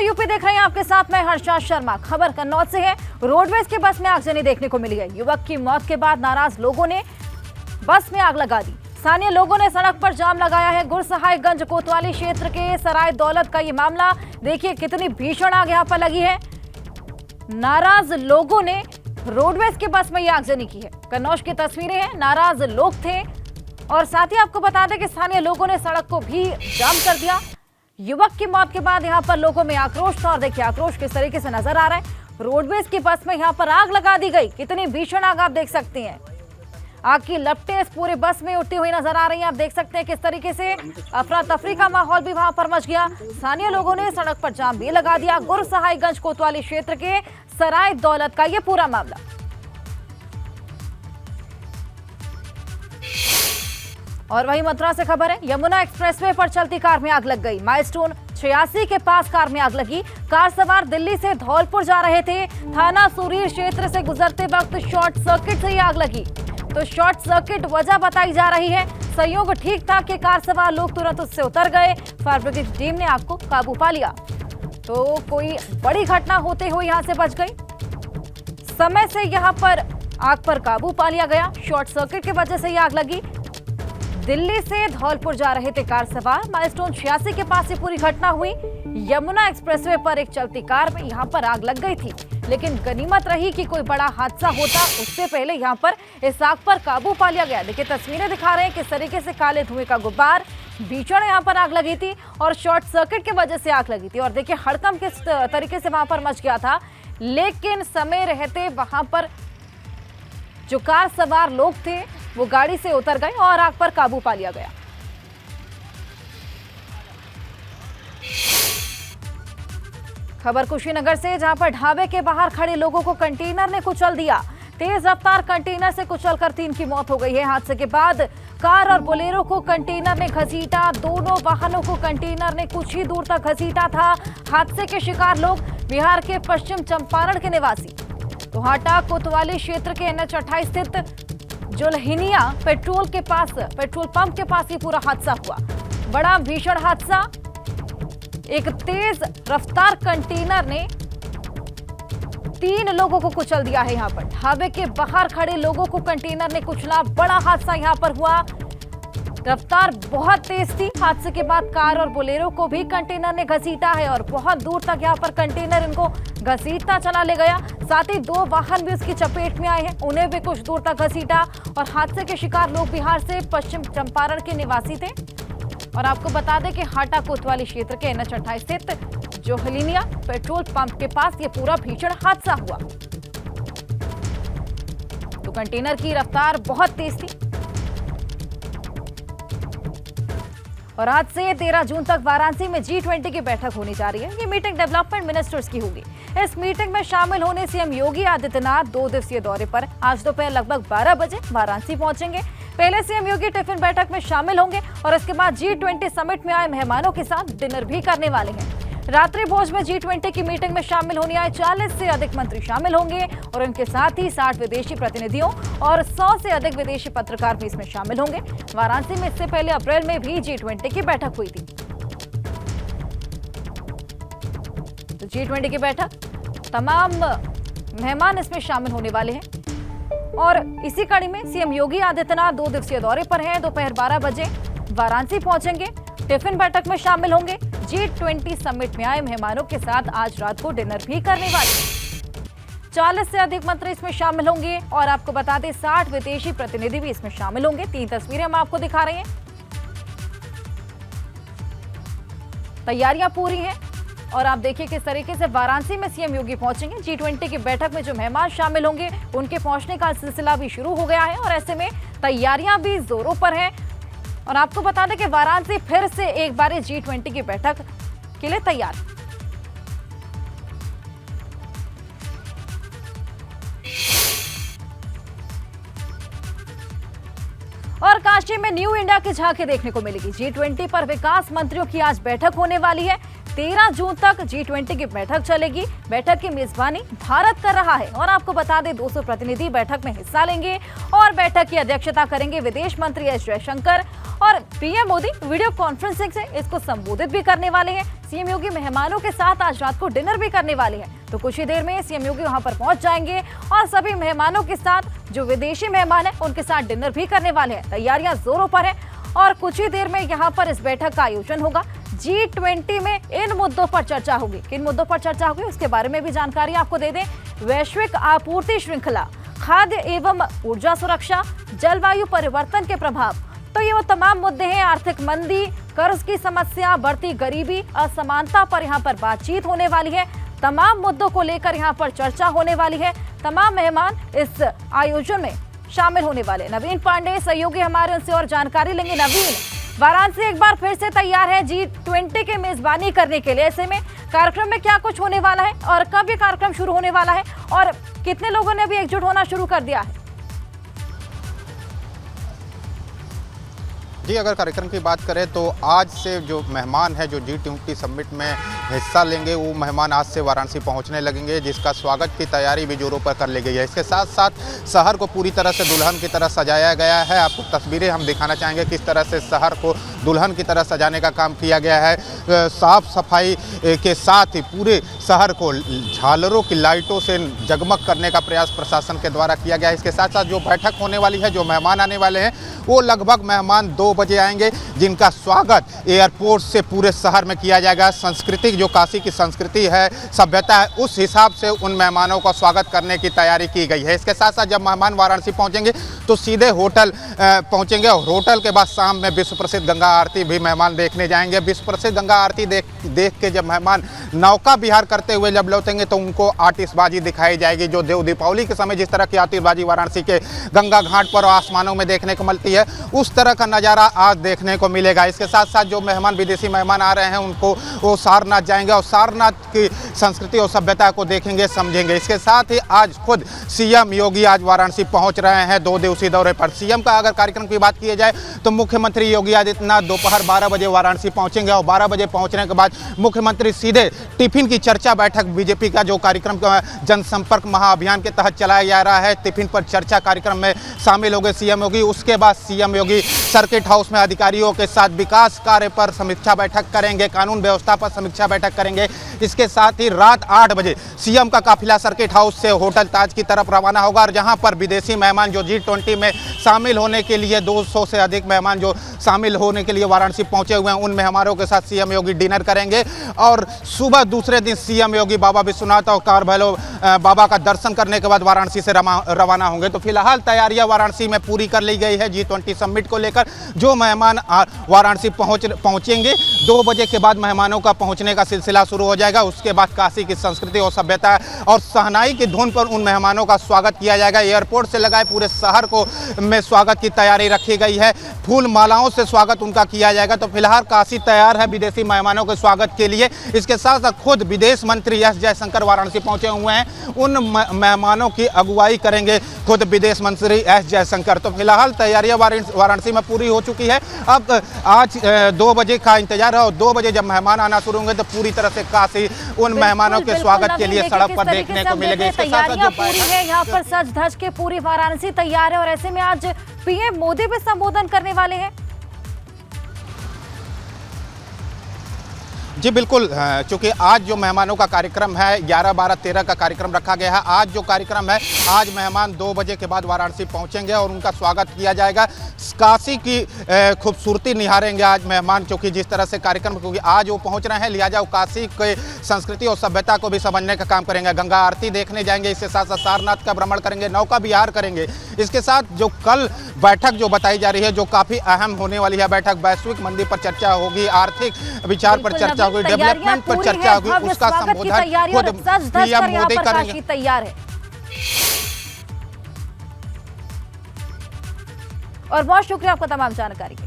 UP देख रहे हैं आपके साथ मैं हर्षा शर्मा। खबर कन्नौज से है। रोडवेज की बस में आगजनी देखने को मिली है। युवक की मौत के बाद नाराज लोगों ने बस में आग लगा दी। स्थानीय लोगों ने सड़क पर जाम लगाया है। गुरसहायगंज कोतवाली क्षेत्र के सराय दौलत का ये मामला। देखिए कितनी भीषण आग यहाँ पर लगी है। नाराज लोगों ने रोडवेज की बस में ये आगजनी की है। कन्नौज की तस्वीरें हैं। नाराज लोग थे और साथ ही आपको बता दें कि स्थानीय लोगों ने सड़क को भी जाम कर दिया। युवक की मौत के बाद यहां पर लोगों में आक्रोश था और देखिए आक्रोश किस तरीके से नजर आ रहा है। रोडवेज की बस में यहां पर आग लगा दी गई। कितनी भीषण आग आप देख सकते हैं। आग की लपटें इस पूरे बस में उठती हुई नजर आ रही हैं। आप देख सकते हैं किस तरीके से अफरा तफरी का माहौल भी वहां पर मच गया। स्थानीय लोगों ने सड़क पर जाम भी लगा दिया। गुरसहायगंज कोतवाली क्षेत्र के सराय दौलत का यह पूरा मामला। और वहीं मथुरा से खबर है। यमुना एक्सप्रेसवे पर चलती कार में आग लग गई। माइलस्टोन 86 के पास कार में आग लगी। कार सवार दिल्ली से धौलपुर जा रहे थे। थाना सुरीर क्षेत्र से गुजरते वक्त शॉर्ट सर्किट से ही आग लगी। तो शॉर्ट सर्किट वजह बताई जा रही है। संयोग ठीक था कि कार सवार लोग तुरंत उससे उतर गए। फायर ब्रिगेड टीम ने आग को काबू पा लिया। तो कोई बड़ी घटना होते हुए यहां से बच गई। समय से यहां पर आग पर काबू पा लिया गया। शॉर्ट सर्किट की वजह से यह आग लगी। दिल्ली से धौलपुर जा रहे थे कार सवार। माइलस्टोन 86 के पास ये पूरी घटना हुई। यमुना एक्सप्रेसवे पर एक चलती कार में यहां पर आग लग गई थी, लेकिन गनीमत रही कि कोई बड़ा हादसा होता उससे पहले यहां पर इस आग पर काबू पा लिया गया। देखिए तस्वीरें दिखा रहे हैं किस तरीके से काले धुएं का गुब्बार भीषण यहां पर आग लगी थी और शॉर्ट सर्किट की वजह से आग लगी थी। और देखिए हड़कंप किस तरीके से वहां पर मच गया था, लेकिन समय रहते वहां पर जो कार सवार लोग थे वो गाड़ी से उतर गए और आग पर काबू पा लिया गया। खबर कुशीनगर से, जहां पर ढाबे के बाहर खड़े लोगों को कंटेनर ने कुचल दिया। तेज रफ्तार कंटेनर से कुचलकर 3 की मौत हो गई है। हादसे के बाद कार और बोलेरो को कंटेनर ने घसीटा। दोनों वाहनों को कंटेनर ने कुछ ही दूर तक घसीटा था। हादसे के शिकार लोग बिहार के पश्चिम चंपारण के निवासी तोहाटा कोतवाली क्षेत्र के NH 28 स्थित जोलहिनिया पेट्रोल पंप के पास ही पूरा हादसा हुआ। बड़ा भीषण हादसा। एक तेज रफ्तार कंटेनर ने 3 लोगों को कुचल दिया है। यहां पर ढाबे के बाहर खड़े लोगों को कंटेनर ने कुचला। बड़ा हादसा यहां पर हुआ। रफ्तार बहुत तेज थी। हादसे के बाद कार और बोलेरो को भी कंटेनर ने घसीटा है और बहुत दूर तक यहां पर कंटेनर इनको घसीटता चला ले गया। साथ ही 2 वाहन भी उसकी चपेट में आए हैं, उन्हें भी कुछ दूर तक घसीटा। और हादसे के शिकार लोग बिहार से पश्चिम चंपारण के निवासी थे। और आपको बता दें कि हाटा कोतवाली क्षेत्र के NH 28 स्थित जोहलिनिया पेट्रोल पंप के पास ये पूरा भीषण हादसा हुआ। तो कंटेनर की रफ्तार बहुत तेज थी। और आज से 13 जून तक वाराणसी में G20 की बैठक होने जा रही है। ये मीटिंग डेवलपमेंट मिनिस्टर्स की होगी। इस मीटिंग में शामिल होने सीएम योगी आदित्यनाथ 2 दिवसीय दौरे पर आज दोपहर लगभग 12 बजे वाराणसी पहुंचेंगे। पहले सीएम योगी टिफिन बैठक में शामिल होंगे और इसके बाद G20 समिट में आए मेहमानों के साथ डिनर भी करने वाले हैं। रात्रि भोज में G20 की मीटिंग में शामिल होने आए 40 से अधिक मंत्री शामिल होंगे और उनके साथ ही 60 विदेशी प्रतिनिधियों और 100 से अधिक विदेशी पत्रकार भी इसमें शामिल होंगे। वाराणसी में इससे पहले अप्रैल में भी G20 की बैठक हुई थी। तो G20 की बैठक, तमाम मेहमान इसमें शामिल होने वाले हैं। और इसी कड़ी में सीएम योगी आदित्यनाथ 2 दिवसीय दौरे पर हैं। दोपहर 12 बजे वाराणसी पहुंचेंगे, टिफिन बैठक में शामिल होंगे। G20 समिट में आए मेहमानों के साथ आज रात को डिनर भी करने वाले हैं। 40 से अधिक मंत्री इसमें शामिल होंगे और आपको बता दें 60 विदेशी प्रतिनिधि भी इसमें शामिल होंगे। 3 तस्वीरें हम आपको दिखा रहे हैं। तैयारियां पूरी हैं और आप देखिए किस तरीके से वाराणसी में सीएम योगी पहुंचेंगे। G20 की बैठक में जो मेहमान शामिल होंगे उनके पहुंचने का सिलसिला भी शुरू हो गया है और ऐसे में तैयारियां भी जोरों पर हैं। और आपको बता दें कि वाराणसी फिर से एक बार G20 की बैठक के लिए तैयार। और काशी में न्यू इंडिया की झांकी देखने को मिलेगी। G20 पर विकास मंत्रियों की आज बैठक होने वाली है। 13 जून तक G20 की बैठक चलेगी। बैठक की मेजबानी भारत कर रहा है और आपको बता दें 200 प्रतिनिधि बैठक में हिस्सा लेंगे और बैठक की अध्यक्षता करेंगे विदेश मंत्री एस जयशंकर और पीएम मोदी वीडियो कॉन्फ्रेंसिंग से इसको संबोधित भी करने वाले हैं। सीएम योगी मेहमानों के साथ आज रात को डिनर भी करने वाले हैं, तो कुछ ही देर में सीएम योगी वहां पर पहुंच जाएंगे और सभी मेहमानों के साथ जो विदेशी मेहमान हैं उनके साथ डिनर भी करने वाले हैं। तैयारियां जोरों पर है और कुछ ही देर में यहाँ पर इस बैठक का आयोजन होगा। G20 में इन मुद्दों पर चर्चा होगी। किन मुद्दों पर चर्चा होगी उसके बारे में भी जानकारी आपको दे दें। वैश्विक आपूर्ति श्रृंखला, खाद्य एवं ऊर्जा सुरक्षा, जलवायु परिवर्तन के प्रभाव, तो ये वो तमाम मुद्दे हैं। आर्थिक मंदी, कर्ज की समस्या, बढ़ती गरीबी, असमानता पर यहाँ पर बातचीत होने वाली है। तमाम मुद्दों को लेकर यहाँ पर चर्चा होने वाली है। तमाम मेहमान इस आयोजन में शामिल होने वाले। नवीन पांडे सहयोगी हमारे उनसे और जानकारी लेंगे। नवीन, वाराणसी एक बार फिर से तैयार है G20 के मेजबानी करने के लिए। ऐसे में कार्यक्रम में क्या कुछ होने वाला है और कब ये कार्यक्रम शुरू होने वाला है और कितने लोगों ने भी एकजुट होना शुरू कर दिया है? जी, अगर कार्यक्रम की बात करें तो आज से जो मेहमान है जो G20 समिट में हिस्सा लेंगे वो मेहमान आज से वाराणसी पहुंचने लगेंगे, जिसका स्वागत की तैयारी भी जोरों पर कर ली गई है। इसके साथ साथ शहर को पूरी तरह से दुल्हन की तरह सजाया गया है। आपको तस्वीरें हम दिखाना चाहेंगे किस तरह से शहर को दुल्हन की तरह सजाने का काम किया गया है। साफ सफाई के साथ ही पूरे शहर को झालरों की लाइटों से जगमग करने का प्रयास प्रशासन के द्वारा किया गया है। इसके साथ साथ जो बैठक होने वाली है, जो मेहमान आने वाले हैं, वो लगभग मेहमान 2 बजे आएंगे, जिनका स्वागत एयरपोर्ट से पूरे शहर में किया जाएगा। संस्कृति जो काशी की संस्कृति है, सभ्यता है, उस हिसाब से उन मेहमानों का स्वागत करने की तैयारी की गई है। इसके साथ साथ जब मेहमान वाराणसी पहुंचेंगे तो सीधे होटल पहुंचेंगे और होटल के बाद शाम में विश्व प्रसिद्ध गंगा आरती भी मेहमान देखने जाएंगे। विश्व प्रसिद्ध गंगा आरती देख के जब मेहमान नौका विहार करते हुए जब लौटेंगे तो उनको आतिशबाजी दिखाई जाएगी। जो देव दीपावली के समय जिस तरह की आतिशबाजी वाराणसी के गंगा घाट पर आसमानों में देखने को मिलती है, उस तरह का नज़ारा आज देखने को मिलेगा। इसके साथ साथ जो मेहमान विदेशी मेहमान आ रहे हैं उनको वो सारनाथ जाएंगे और सारनाथ की संस्कृति और सभ्यता को देखेंगे, समझेंगे। इसके साथ ही आज खुद सीएम योगी आज वाराणसी पहुंच रहे हैं 2 दिवसीय दौरे पर। सीएम का अगर कार्यक्रम की बात की जाए तो मुख्यमंत्री योगी आदित्यनाथ दोपहर 12 बजे वाराणसी पहुंचेंगे और 12 बजे पहुंचने के बाद मुख्यमंत्री सीधे टिफिन की चर्चा बैठक, बीजेपी का जो कार्यक्रम जनसंपर्क महाअभियान के तहत चलाया जा रहा है, टिफिन पर चर्चा कार्यक्रम में शामिल होंगे सीएम योगी। उसके बाद सीएम योगी सर्किट हाउस में अधिकारियों के साथ विकास कार्य पर समीक्षा बैठक करेंगे, कानून व्यवस्था पर समीक्षा बैठक करेंगे। इसके साथ ही रात 8 बजे सीएम का काफिला सर्किट हाउस से होटल ताज की तरफ रवाना होगा और जहां पर विदेशी मेहमान जो G20 में शामिल होने के लिए 200 से अधिक मेहमान जो शामिल होने के लिए वाराणसी पहुंचे हुए हैं, उन मेहमानों के साथ सीएम योगी डिनर करेंगे और सुबह दूसरे दिन सीएम योगी बाबा विश्वनाथ और कार भैरव बाबा का दर्शन करने के बाद वाराणसी से रवाना होंगे। तो फिलहाल तैयारियां वाराणसी में पूरी कर ली गई है G20 समिट को लेकर। जो मेहमान वाराणसी पहुंचेंगे 2 बजे के बाद मेहमानों का पहुंचने का सिलसिला शुरू हो जाएगा। उसके बाद काशी की संस्कृति और सभ्यता और शहनाई की धुन पर उन मेहमानों का स्वागत किया जाएगा। एयरपोर्ट से लगाए पूरे शहर को में स्वागत की तैयारी रखी गई है। फूल मालाओं से स्वागत उनका किया जाएगा। तो फिलहाल काशी तैयार है विदेशी मेहमानों के स्वागत के लिए। इसके साथ साथ खुद विदेश मंत्री एस जयशंकर वाराणसी पहुंचे हुए हैं। उन मेहमानों की अगुवाई करेंगे खुद विदेश मंत्री एस जयशंकर। तो फिलहाल तैयारियां वाराणसी में पूरी हो चुकी है। अब आज 2 बजे का इंतजार है और 2 बजे जब मेहमान आना शुरू होंगे तो पूरी तरह से काशी उन मेहमानों के स्वागत के लिए सड़क पर देखने को मिलेगी। तैयारियां पूरी है, यहाँ पर सज धज के पूरी वाराणसी तैयार है और ऐसे में आज पीएम मोदी भी संबोधन करने वाले हैं। जी बिल्कुल, चूँकि आज जो मेहमानों का कार्यक्रम है 11, 12, 13 का कार्यक्रम रखा गया है। आज जो कार्यक्रम है, आज मेहमान 2 बजे के बाद वाराणसी पहुंचेंगे और उनका स्वागत किया जाएगा। काशी की खूबसूरती निहारेंगे आज मेहमान, क्योंकि जिस तरह से कार्यक्रम, क्योंकि आज वो पहुंच रहे हैं, लिहाजा वो काशी के संस्कृति और सभ्यता को भी समझने का काम करेंगे। गंगा आरती देखने जाएंगे, इसके साथ साथ सारनाथ का भ्रमण करेंगे, नौका विहार करेंगे। इसके साथ जो कल बैठक जो बताई जा रही है, जो काफ़ी अहम होने वाली है बैठक, वैश्विक मंदी पर चर्चा होगी, आर्थिक विचार पर चर्चा होगी, डेवलपमेंट पर चर्चा होगी, उसका संबोधन खुद पीएम मोदी करेंगे। तैयार है और बहुत शुक्रिया आपका तमाम जानकारी के।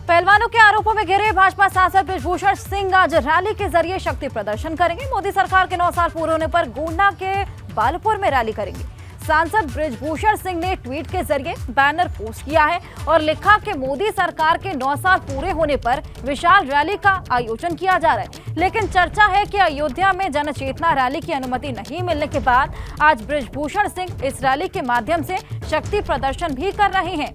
पहलवानों के आरोपों में घिरे भाजपा सांसद बृजभूषण सिंह आज रैली के जरिए शक्ति प्रदर्शन करेंगे। मोदी सरकार के 9 साल पूरे होने पर गोंडा के बालपुर में रैली करेंगे। सांसद बृजभूषण सिंह ने ट्वीट के जरिए बैनर पोस्ट किया है और लिखा कि मोदी सरकार के 9 साल पूरे होने पर विशाल रैली का आयोजन किया जा रहा है। लेकिन चर्चा है कि अयोध्या में जनचेतना रैली की अनुमति नहीं मिलने के बाद आज बृजभूषण सिंह इस रैली के माध्यम से शक्ति प्रदर्शन भी कर रहे हैं।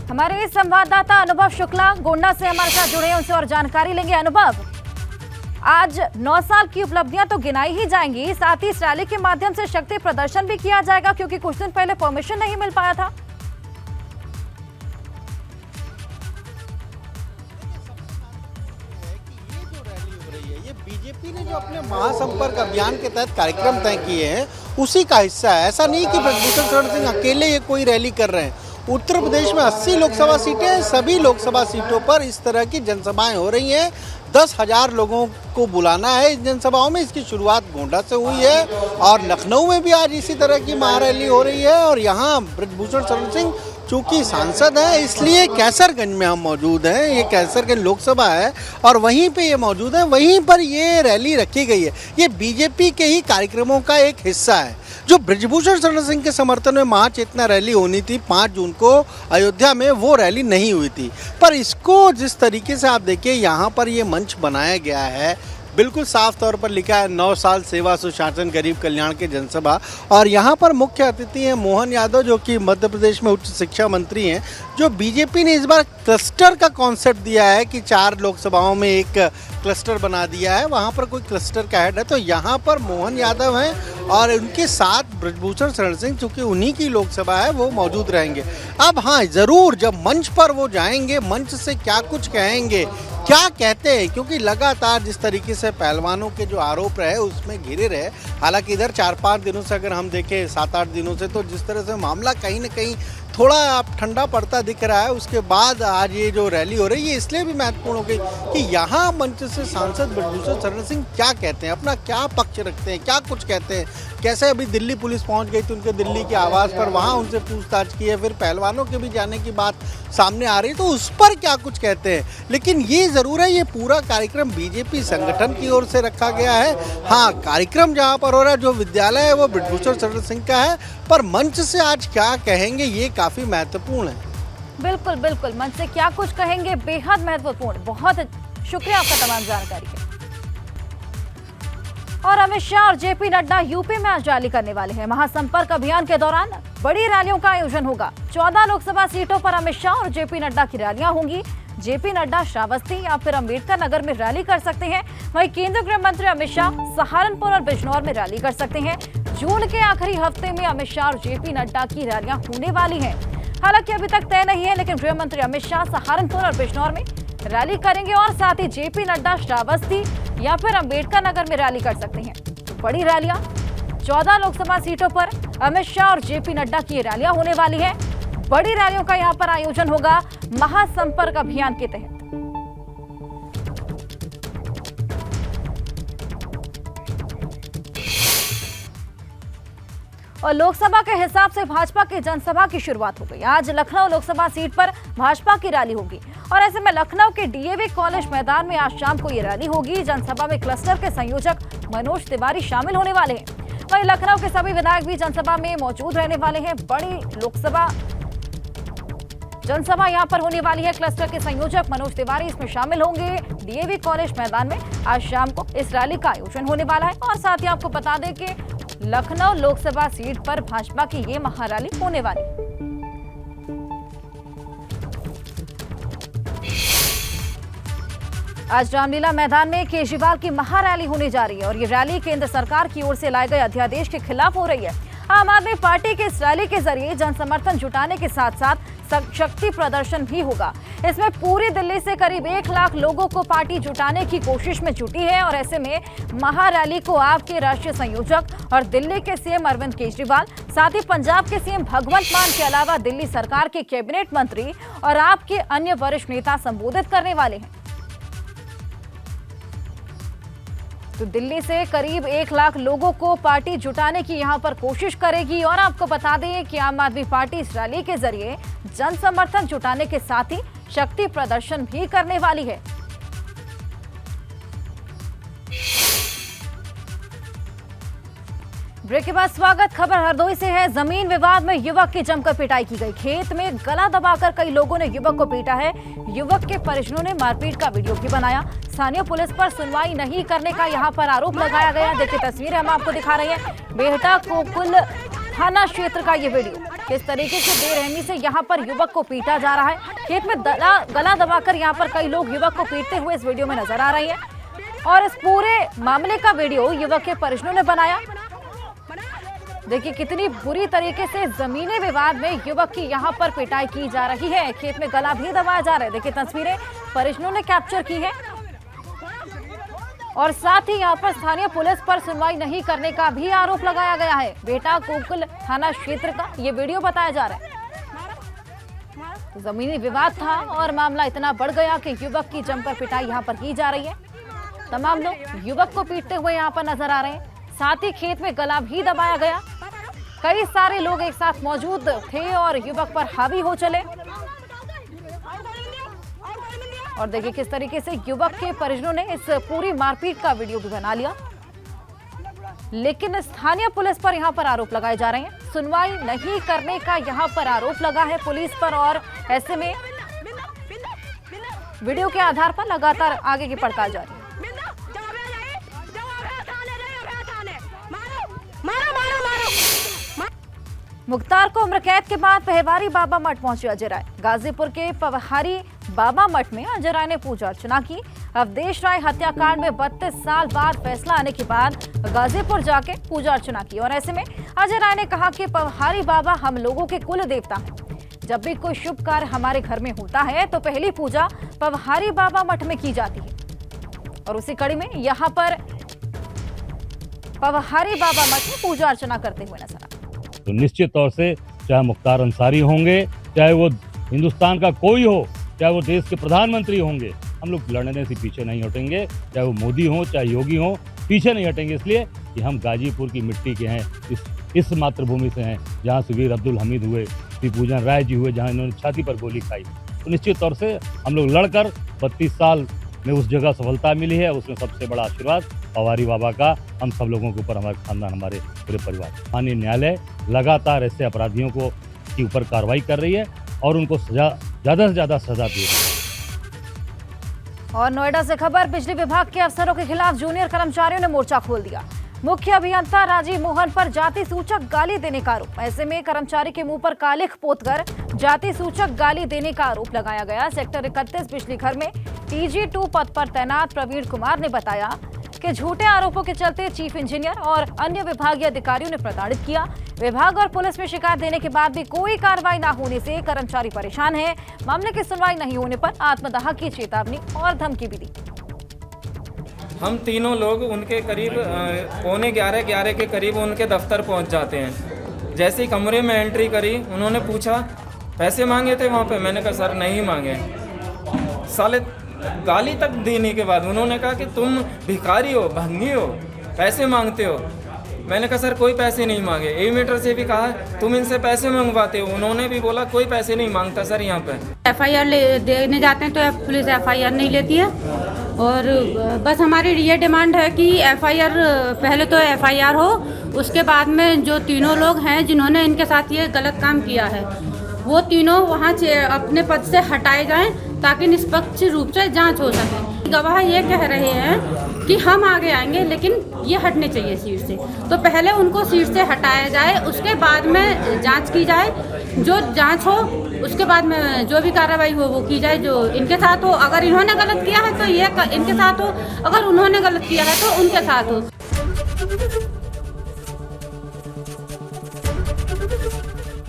हमारे संवाददाता अनुभव शुक्ला गोंडा से हमारे साथ जुड़े हैं, उनसे और जानकारी लेंगे। अनुभव, आज 9 साल की उपलब्धियां तो गिनाई ही जाएंगी, साथ ही इस रैली के माध्यम से शक्ति प्रदर्शन भी किया जाएगा, क्योंकि कुछ दिन पहले परमिशन नहीं मिल पाया था। बीजेपी ने जो अपने महासंपर्क अभियान के तहत कार्यक्रम तय किए हैं उसी का हिस्सा है। ऐसा नहीं कि बृजभूषण शरण सिंह अकेले ये कोई रैली कर रहे हैं। उत्तर प्रदेश में 80 लोकसभा सीटें हैं, सभी लोकसभा सीटों पर इस तरह की जनसभाएं हो रही हैं। 10,000 लोगों को बुलाना है इस जनसभाओं में। इसकी शुरुआत गोंडा से हुई है और लखनऊ में भी आज इसी तरह की महारैली हो रही है। और यहाँ बृजभूषण शरण सिंह चूंकि सांसद है इसलिए कैसरगंज में हम मौजूद हैं। ये कैसरगंज लोकसभा है और वहीं पे ये मौजूद है, वहीं पर ये रैली रखी गई है। ये बीजेपी के ही कार्यक्रमों का एक हिस्सा है। जो बृजभूषण शरण सिंह के समर्थन में महाचेतना रैली होनी थी 5 जून को अयोध्या में, वो रैली नहीं हुई थी। पर इसको जिस तरीके से आप देखिए यहाँ पर ये मंच बनाया गया है, बिल्कुल साफ तौर पर लिखा है 9 साल सेवा सुशासन गरीब कल्याण के जनसभा। और यहाँ पर मुख्य अतिथि हैं मोहन यादव, जो कि मध्य प्रदेश में उच्च शिक्षा मंत्री हैं। जो बीजेपी ने इस बार क्लस्टर का कॉन्सेप्ट दिया है कि 4 लोकसभाओं में एक क्लस्टर बना दिया है, वहाँ पर कोई क्लस्टर का हेड है, तो यहाँ पर मोहन यादव हैं और उनके साथ बृजभूषण शरण सिंह, चूँकि उन्हीं की लोकसभा है, वो मौजूद रहेंगे। अब हाँ, ज़रूर जब मंच पर वो जाएंगे, मंच से क्या कुछ कहेंगे, क्या कहते हैं, क्योंकि लगातार जिस तरीके से पहलवानों के जो आरोप रहे उसमें घिरे रहे। हालांकि इधर 4-5 दिनों से अगर हम देखें, 7-8 दिनों से, तो जिस तरह से मामला कहीं ना कहीं थोड़ा अब ठंडा पड़ता दिख रहा है। उसके बाद आज ये जो रैली हो रही है इसलिए भी महत्वपूर्ण हो गई कि यहाँ मंच से सांसद बृजभूषण शरण सिंह क्या कहते हैं, अपना क्या पक्ष रखते हैं, क्या कुछ कहते हैं। कैसे अभी दिल्ली पुलिस पहुँच गई थी उनके दिल्ली के आवास पर, वहाँ उनसे पूछताछ की है, फिर पहलवानों के भी जाने की बात सामने आ रही, तो उस पर क्या कुछ कहते हैं। लेकिन ये ज़रूर है, ये पूरा कार्यक्रम बीजेपी संगठन की ओर से रखा गया है। हाँ, कार्यक्रम जहाँ पर हो रहा है, जो विद्यालय है वो बृजभूषण शरण सिंह का है, पर मंच से आज क्या कहेंगे ये काफ़ी महत्वपूर्ण है। बिल्कुल बिल्कुल, मंच से क्या कुछ कहेंगे बेहद महत्वपूर्ण। बहुत शुक्रिया आपका तमाम जानकारी के। और अमित शाह और जेपी नड्डा यूपी में आज रैली करने वाले हैं। महासंपर्क अभियान के दौरान बड़ी रैलियों का आयोजन होगा। 14 लोकसभा सीटों पर अमित शाह और जेपी नड्डा की रैलियां होंगी। जेपी नड्डा श्रावस्ती या फिर अंबेडकर नगर में रैली कर सकते हैं। वहीं केंद्रीय गृह मंत्री अमित शाह सहारनपुर और बिजनौर में रैली कर सकते हैं। जून के आखिरी हफ्ते में अमित शाह और जेपी नड्डा की रैलियां होने वाली हैं। हालांकि अभी तक तय नहीं है, लेकिन गृह मंत्री अमित शाह सहारनपुर और बिजनौर में रैली करेंगे और साथ ही जेपी नड्डा श्रावस्ती या फिर अंबेडकर नगर में रैली कर सकते हैं। तो बड़ी रैलियां 14 लोकसभा सीटों पर अमित शाह और जेपी नड्डा की रैलियां होने वाली है। बड़ी रैलियों का यहां पर आयोजन होगा महासंपर्क अभियान के तहत। और लोकसभा के हिसाब से भाजपा की जनसभा की शुरुआत हो गई। आज लखनऊ लोकसभा सीट पर भाजपा की रैली होगी और ऐसे में लखनऊ के डीएवी कॉलेज मैदान में आज शाम को ये रैली होगी। जनसभा में क्लस्टर के संयोजक मनोज तिवारी शामिल होने वाले हैं। वहीं लखनऊ के सभी विधायक भी जनसभा में मौजूद रहने वाले हैं। बड़ी लोकसभा जनसभा यहां पर होने वाली है। क्लस्टर के संयोजक मनोज तिवारी इसमें शामिल होंगे। डीएवी कॉलेज मैदान में आज शाम को इस रैली का आयोजन होने वाला है। और साथ ही आपको बता दें कि लखनऊ लोकसभा सीट पर भाजपा की ये महारैली होने वाली है। आज रामलीला मैदान में केजरीवाल की महारैली होने जा रही है और ये रैली केंद्र सरकार की ओर से लाए गए अध्यादेश के खिलाफ हो रही है। आम आदमी पार्टी के इस रैली के जरिए जन समर्थन जुटाने के साथ साथ शक्ति प्रदर्शन भी होगा। इसमें पूरी दिल्ली से करीब 1 लाख लोगों को पार्टी जुटाने की कोशिश में जुटी है और ऐसे में महारैली को आप के राष्ट्रीय संयोजक और दिल्ली के सीएम अरविंद केजरीवाल, साथ ही पंजाब के सीएम भगवंत मान के अलावा दिल्ली सरकार के कैबिनेट मंत्री और आपके अन्य वरिष्ठ नेता संबोधित करने वाले हैं। तो दिल्ली से करीब 1 लाख लोगों को पार्टी जुटाने की यहां पर कोशिश करेगी। और आपको बता दें कि आम आदमी पार्टी इस रैली के जरिए जन समर्थन जुटाने के साथ ही शक्ति प्रदर्शन भी करने वाली है। ब्रेक के बाद स्वागत। खबर हरदोई से है। जमीन विवाद में युवक की जमकर पिटाई की गई। खेत में गला दबाकर कई लोगों ने युवक को पीटा है। युवक के परिजनों ने मारपीट का वीडियो भी बनाया। स्थानीय पुलिस पर सुनवाई नहीं करने का यहां पर आरोप लगाया गया। देखिए तस्वीरें हम आपको दिखा रहे हैं। बेहटा कोकुल थाना क्षेत्र का ये वीडियो। किस तरीके से बेरहमी से यहाँ पर युवक को पीटा जा रहा है। खेत में गला दबाकर यहाँ पर कई लोग युवक को पीटते हुए इस वीडियो में नजर आ रहे हैं। और इस पूरे मामले का वीडियो युवक के परिजनों ने बनाया। देखिए कितनी बुरी तरीके से जमीनी विवाद में युवक की यहाँ पर पिटाई की जा रही है। खेत में गला भी दबाया जा रहा है। देखिए तस्वीरें परिजनों ने कैप्चर की है। और साथ ही यहाँ पर स्थानीय पुलिस पर सुनवाई नहीं करने का भी आरोप लगाया गया है। बेटा कोकुल थाना क्षेत्र का ये वीडियो बताया जा रहा है। तो जमीनी विवाद था और मामला इतना बढ़ गया कि युवक की जमकर पिटाई यहाँ पर की जा रही है। तमाम लोग युवक को पीटते हुए यहाँ पर नजर आ रहे हैं। साथ ही खेत में गला भी दबाया गया। कई सारे लोग एक साथ मौजूद थे और युवक पर हावी हो चले। और देखिए किस तरीके से युवक के परिजनों ने इस पूरी मारपीट का वीडियो भी बना लिया। लेकिन स्थानीय पुलिस पर यहां पर आरोप लगाए जा रहे हैं। सुनवाई नहीं करने का यहां पर आरोप लगा है पुलिस पर। और ऐसे में वीडियो के आधार पर लगातार आगे की पड़ताल जारी है। मुख्तार को उम्र कैद के बाद पहवारी बाबा मठ पहुंचे अजय राय। गाजीपुर के पवहारी बाबा मठ में अजय राय ने पूजा अर्चना की। अवधेश राय हत्याकांड में 32 साल बाद फैसला आने के बाद गाजीपुर जाके पूजा अर्चना की। और ऐसे में अजय राय ने कहा कि पवहारी बाबा हम लोगों के कुल देवता हैं। जब भी कोई शुभ कार्य हमारे घर में होता है तो पहली पूजा पवहारी बाबा मठ में की जाती है। और उसी कड़ी में यहाँ पर पवहारी बाबा मठ में पूजा अर्चना करते हुए नजर आए। तो निश्चित तौर से चाहे मुख्तार अंसारी होंगे, चाहे वो हिंदुस्तान का कोई हो, चाहे वो देश के प्रधानमंत्री होंगे, हम लोग लड़ने से पीछे नहीं हटेंगे। चाहे वो मोदी हो, चाहे योगी हो, पीछे नहीं हटेंगे। इसलिए कि हम गाजीपुर की मिट्टी के हैं, इस मातृभूमि से हैं जहाँ से वीर अब्दुल हमीद हुए, श्री पूजन राय जी हुए, जहाँ इन्होंने छाती पर गोली खाई। तो निश्चित तौर से हम लोग लड़कर 32 साल में उस जगह सफलता मिली है। उसमें सबसे बड़ा आशीर्वाद पवारी बाबा का हम सब लोगों के ऊपर, हमारे खानदान, हमारे पूरे परिवार। माननीय न्यायालय लगातार ऐसे अपराधियों को के ऊपर कार्रवाई कर रही है और उनको ज़्यादा से ज़्यादा सजा दी है। और नोएडा से खबर। बिजली विभाग के अफसरों के खिलाफ जूनियर कर्मचारियों ने मोर्चा खोल दिया। मुख्य अभियंता राजीव मोहन पर जाति सूचक गाली देने का आरोप। ऐसे में कर्मचारी के मुंह पर कालिख पोतकर जाति सूचक गाली देने का आरोप लगाया गया। सेक्टर 31 बिजली घर में TG2 पद पर तैनात प्रवीण कुमार ने बताया कि झूठे आरोपों के चलते चीफ इंजीनियर और अन्य विभागीय अधिकारियों ने प्रताड़ित किया। विभाग और पुलिस में शिकायत देने के बाद भी कोई कार्रवाई न होने से कर्मचारी परेशान है। मामले की सुनवाई नहीं होने पर आत्मदाह की चेतावनी और धमकी भी दी। हम तीनों लोग उनके करीब 11:15 के करीब उनके दफ्तर पहुंच जाते हैं। जैसे ही कमरे में एंट्री करी, उन्होंने पूछा पैसे मांगे थे वहाँ पे। मैंने कहा सर नहीं मांगे। साले गाली तक देने के बाद उन्होंने कहा कि तुम भिखारी हो, भंगी हो, पैसे मांगते हो। मैंने कहा सर कोई पैसे नहीं मांगे। एविएटर से भी कहा तुम इनसे पैसे मंगवाते हो। उन्होंने भी बोला कोई पैसे नहीं मांगता सर यहाँ पे। FIR देने जाते हैं तो पुलिस FIR नहीं लेती है। और बस हमारी ये डिमांड है कि FIR पहले तो FIR हो, उसके बाद में जो तीनों लोग हैं जिन्होंने इनके साथ ये गलत काम किया है वो तीनों वहाँ अपने पद से हटाए जाएं ताकि निष्पक्ष रूप से जांच हो सके। गवाह ये कह रहे हैं कि हम आगे आएंगे लेकिन ये हटने चाहिए सीट से। तो पहले उनको सीट से हटाया जाए, उसके बाद में जांच की जाए। जो जांच हो उसके बाद में जो भी कार्रवाई हो वो की जाए जो इनके साथ हो। अगर इन्होंने गलत किया है तो ये इनके साथ हो, अगर उन्होंने गलत किया है तो उनके साथ हो।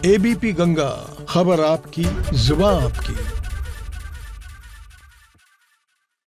ABP गंगा, खबर आपकी, जुबान आपकी।